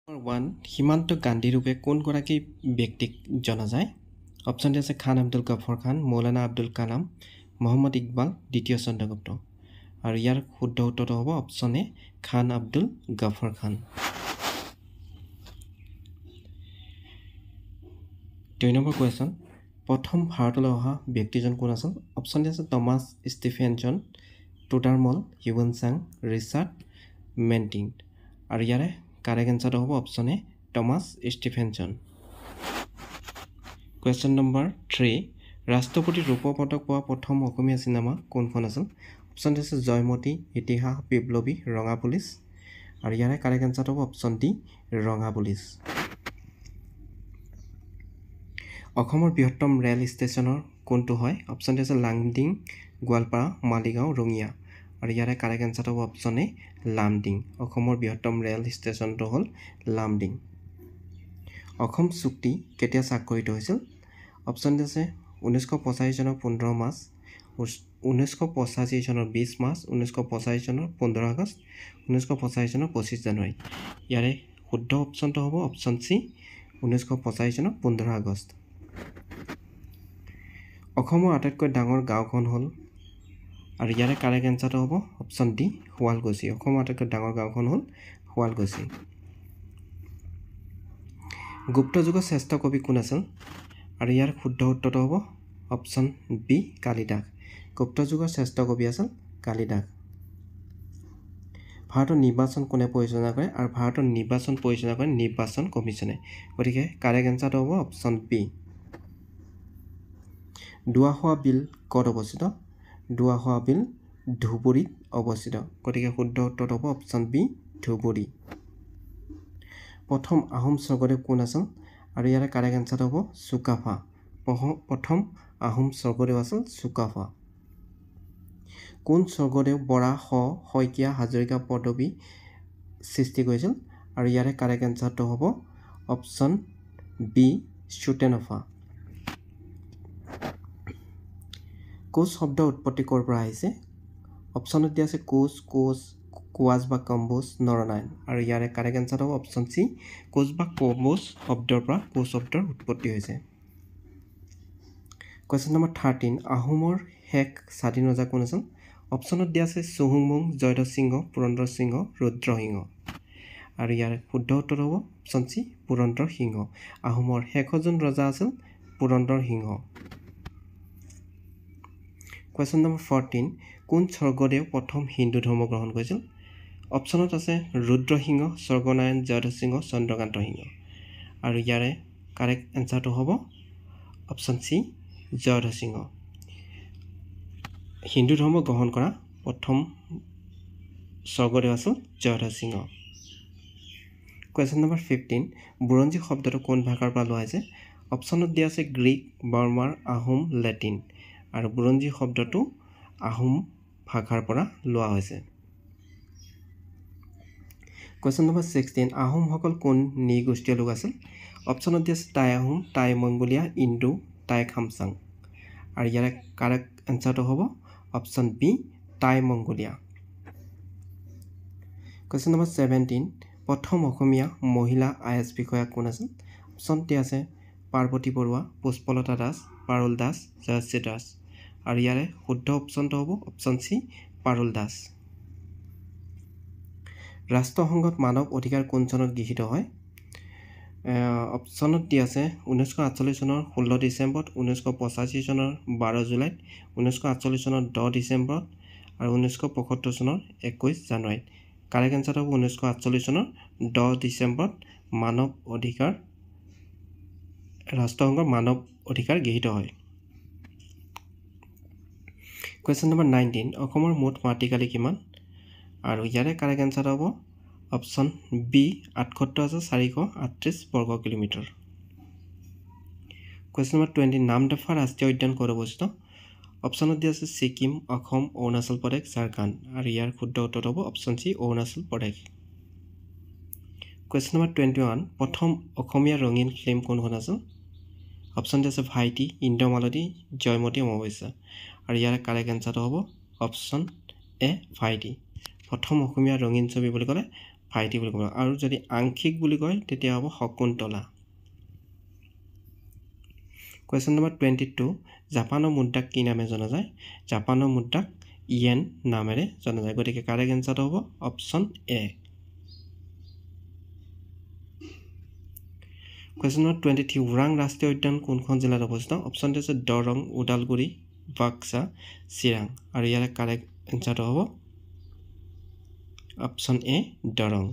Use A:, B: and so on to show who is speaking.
A: 1 সীমান্ত গান্ধী ৰূপে কোন গৰাকী ব্যক্তিক জনা যায় অপচন ডি আছে খান আব্দুল গফৰ খান মৌলানা আব্দুল কালাম মোহাম্মদ ইকবাল দ্বিতীয় চন্দ্ৰগুপ্ত আৰু ইয়াৰ শুদ্ধ উত্তৰটো হ'ব অপচন এ খান আব্দুল গফৰ খান 2 নম্বৰ কোৱেশ্চন প্ৰথম ভাৰতলৈ অহা ব্যক্তিজন কোন আছিল অপচন ডি আছে টমাছ ষ্টিফেনজন টুডাৰমল হিউৱেন চাং ৰিচাৰ্ড মেণ্টিং আৰু ইয়াৰে কাৰেক্ট এনসাৰটো হ'ব অপচন এ টমাছ ষ্টিফেনজন কুৱেশ্চন নম্বৰ 3 ৰাষ্ট্ৰপতিৰ ৰূপ পদক পোৱা প্ৰথম অসমীয়া চিনেমা কোনখন আছিল অপচন ডি আছে জয়মতী ইতিহাস বিপ্লৱী ৰঙা পুলিচ আৰু ইয়াৰে কাৰেক্ট এনসাৰটো হ'ব অপচন ডি ৰঙা পুলিচ অসমৰ বৃহত্তম ৰেল ষ্টেচনৰ কোনটো হয় অপচন ডি আছে লামডিং গোৱালপাৰা মালিগাঁও ৰঙিয়া আৰু ইয়াৰে কাৰেক্ট এনসাৰটো হ'ব অপচন এ লামডিং অসমৰ বৃহত্তম ৰেল ষ্টেচনটো হ'ল লামডিং অসম চুক্তি কেতিয়া স্বাক্ষৰিত হৈছিল অপচন ডি আছে 1985 চনৰ 15 মাৰ্চ 1985 চনৰ 20 মাৰ্চ 1985 চনৰ 15 আগষ্ট 1985 চনৰ 25 জানুৱাৰী ইয়াৰে শুদ্ধ অপচনটো হ'ব অপচন চি 1985 চনৰ 15 আগষ্ট অসমৰ আটাইতকৈ ডাঙৰ গাঁওখন হ'ল আৰু ইয়াৰে কাৰেক্ট এনসাৰটো হ'ব অপচন ডি শুৱালকুছি অসমৰ আটাইতকৈ ডাঙৰ গাঁওখন হ'ল শুৱালকুছি গুপ্ত যুগৰ শ্ৰেষ্ঠ কবি কোন আছিল আৰু ইয়াৰ শুদ্ধ উত্তৰটো হ'ব অপচন বি কালিদাস গুপ্ত যুগৰ শ্ৰেষ্ঠ কবি আছিল কালিদাস ভাৰতৰ নিৰ্বাচন কোনে পৰিচালনা কৰে আৰু ভাৰতৰ নিৰ্বাচন পৰিচালনা কৰে নিৰ্বাচন কমিছনে গতিকে কাৰেক্ট এনসাৰটো হ'ব অপচন বি দুৱাখোৱা বিল ক'ত অৱস্থিত দুৱাখোৱা বিল ধুবুৰীত অৱস্থিত গতিকে শুদ্ধ উত্তৰটো হ'ব অপচন বি ধুবুৰী প্ৰথম আহোম স্বৰ্গদেৱ কোন আছিল আৰু ইয়াৰে কাৰেক্ট এনসাৰটো হ'ব চুকাফা প্ৰথম আহোম স্বৰ্গদেৱ আছিল চুকাফা কোন স্বৰ্গদেৱ বৰা শইকীয়া হাজৰিকা পদবী সৃষ্টি কৰিছিল আৰু ইয়াৰে কাৰেক্ট এনসাৰটো হ'ব অপচন বি চুটেনফা কোচ শব্দ উৎপত্তি ক'ৰ পৰা আহিছে অপচনত দিয়া আছে কোচ কোৱাজ বা কম্বোজ নৰনাৰায়ণ আৰু ইয়াৰে কাৰেক্ট এনসাৰটো হ'ব অপচন চি কোচ বা কম্বোজ শব্দৰ পৰা কোচ শব্দৰ উৎপত্তি হৈছে কুৱেশ্চন নম্বৰ 13 আহোমৰ শেষ স্বাধীন ৰজা কোন আছিল অপচনত দিয়া আছে চুহুংমুং জয়ধ্বজ সিংহ পুৰন্দৰ সিংহ ৰুদ্ৰসিংহ আৰু ইয়াৰ শুদ্ধ উত্তৰ হ'ব অপচন চি পুৰন্দৰ সিংহ আহোমৰ শেষজন ৰজা আছিল পুৰন্দৰ সিংহ কুৱেশ্চন নম্বৰ 14 কোন স্বৰ্গদেৱ প্ৰথম হিন্দু ধৰ্ম গ্ৰহণ কৰিছিল অপচনত আছে ৰুদ্ৰসিংহ স্বৰ্গনাৰায়ণ জয়ধ্বজ সিংহ চন্দ্ৰকান্ত সিংহ আৰু ইয়াৰে কাৰেক্ট এনসাৰটো হ'ব অপচন চি জয়ধ্বজ সিংহ হিন্দু ধৰ্ম গ্ৰহণ কৰা প্ৰথম স্বৰ্গদেৱ আছিল জয়ধ্বজ সিংহ কুৱেশ্চন নম্বৰ 15 বুৰঞ্জী শব্দটো কোন ভাষাৰ পৰা লোৱা হৈছে অপচনত দিয়া আছে গ্ৰীক বাৰ্মাৰ আহোম লেটিন আৰু বুৰঞ্জী শব্দটো আহোম ভাষাৰ পৰা লোৱা হৈছে কুৱেশ্চন নম্বৰ 16 আহোমসকল কোন নৃগোষ্ঠীয় লোক আছিল অপচনত দিয়া আছে টাই আহোম টাই মংগোলীয়া ইণ্ডো টাই খামচাং আৰু ইয়াৰে কাৰেক্ট এনসাৰটো হ'ব অপচন বি টাই মংগোলীয়া কুৱেশ্চন নম্বৰ 17 প্ৰথম অসমীয়া মহিলা আইএছ বিষয়া কোন আছিল অপচন দিয়া আছে পাৰ্বতী বৰুৱা পুষ্পলতা দাস পাৰুল দাস জয়শ্ৰী দাস আৰু ইয়াৰে শুদ্ধ অপচনটো হ'ব অপচন চি পাৰুল দাস ৰাষ্ট্ৰসংঘত মানৱ অধিকাৰ কোন চনত গৃহীত হয় অপচনত দিয়া আছে 1948 চনৰ 16 ডিচেম্বৰত 1985 চনৰ 12 জুলাইত 1948 চনৰ 10 ডিচেম্বৰত আৰু 1975 চনৰ 21 জানুৱাৰীত কাৰেক্ট এনসাৰটো হ'ব 1948 চনৰ 10 ডিচেম্বৰত মানৱ অধিকাৰ ৰাষ্ট্ৰসংঘৰ মানৱ অধিকাৰ গৃহীত হয় কুৱেশ্চন নম্বৰ 19 অসমৰ মুঠ মাটিকালি কিমান আৰু ইয়াৰে কাৰেক্ট এনসাৰ হ'ব অপচন বি ৭৮,৪৩৮ বৰ্গ কিলোমিটাৰ কুৱেশ্চন নম্বৰ 20 নামদফা ৰাষ্ট্ৰীয় উদ্যান ক'ত অৱস্থিত অপচনত দিয়া আছে ছিকিম অসম অৰুণাচল প্ৰদেশ ঝাৰখণ্ড আৰু ইয়াৰ শুদ্ধ উত্তৰ হ'ব option C Arunachal Pradesh question number 21 প্ৰথম অসমীয়া ৰঙীন ফিল্ম কোনখন আছিল অপচন দিয়া আছে ভাইটি ইন্দ্ৰমালতী জয়মতী অমাৱস্যা আৰু ইয়াৰ কাৰেক্ট এনসাৰটো হ'ব অপচন এ ভাইটি প্ৰথম অসমীয়া ৰঙীন ছবি বুলি ক'লে ভাইটি বুলি ক'ব আৰু যদি আংশিক বুলি কয় তেতিয়া হ'ব শকুন্তলা Question number 22 জাপানৰ মুদ্ৰাক কি নামে জনা যায় জাপানৰ মুদ্ৰাক ইয়েন নামেৰে জনা যায় গতিকে কাৰেক্ট এনসাৰটো হ'ব অপচন এ Question number 23 ওৰাং ৰাষ্ট্ৰীয় উদ্যান কোনখন জিলাত অৱস্থিত অপচনটো আছে দৰং উদালগুৰি বাক্সা চিৰাং আৰু ইয়াৰ কাৰেক্ট এনসাৰটো হ'ব অপচন এ দৰং